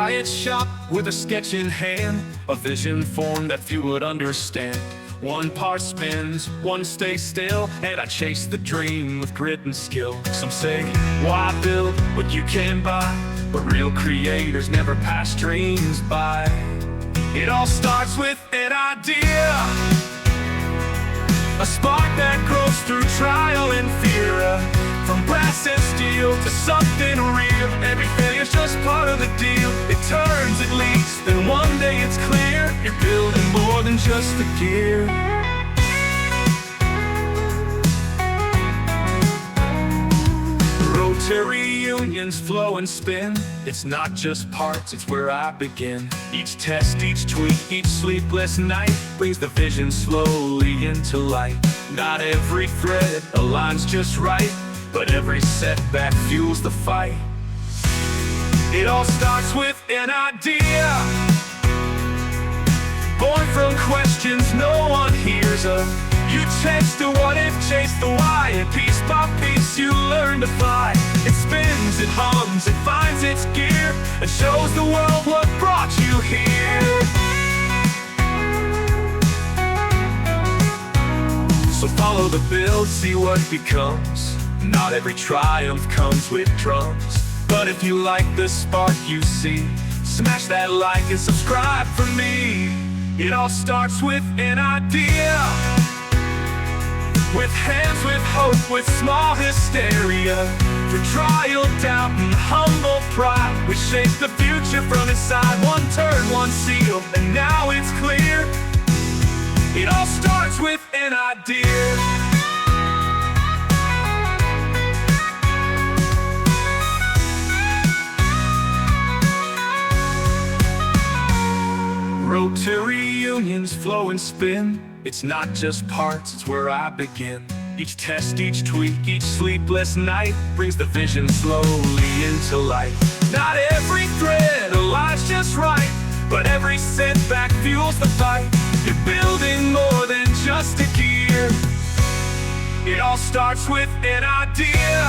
quiet shop with a sketch in hand, a vision formed that few would understand. One part spins, one stays still, and I chase the dream with grit and skill. Some say, why build what you can buy? But real creators never pass dreams by. It all starts with an idea, a spark that grows through trial and fear. From brass and steel to something real, every failure's just part of the deal. It turns, it leaks, then one day it's clear. You're building more than just the gear. Rotary unions flow and spin. It's not just parts, it's where I begin. Each test, each tweak, each sleepless night brings the vision slowly into light. Not every thread aligns just right, but every setback fuels the fight. It all starts with an idea, born from questions no one hears of. You chase the what if, chase the why, and piece by piece you learn to fly. It spins, it hums, it finds its gear, and shows the world what brought you here. So follow the build, see what becomes. Not every triumph comes with drums, but if you like the spark you see, smash that like and subscribe for me. It all starts with an idea, with hands, with hope, with small hysteria. Through trial, doubt, and humble pride, we shape the future from inside. One turn, one seal, and now it's clear. It all starts with an idea. Rotary unions flow and spin. It's not just parts, it's where I begin. Each test, each tweak, each sleepless night brings the vision slowly into light. Not every thread aligns just right, but every setback fuels the fight. You're building more than just a gear. It all starts with an idea,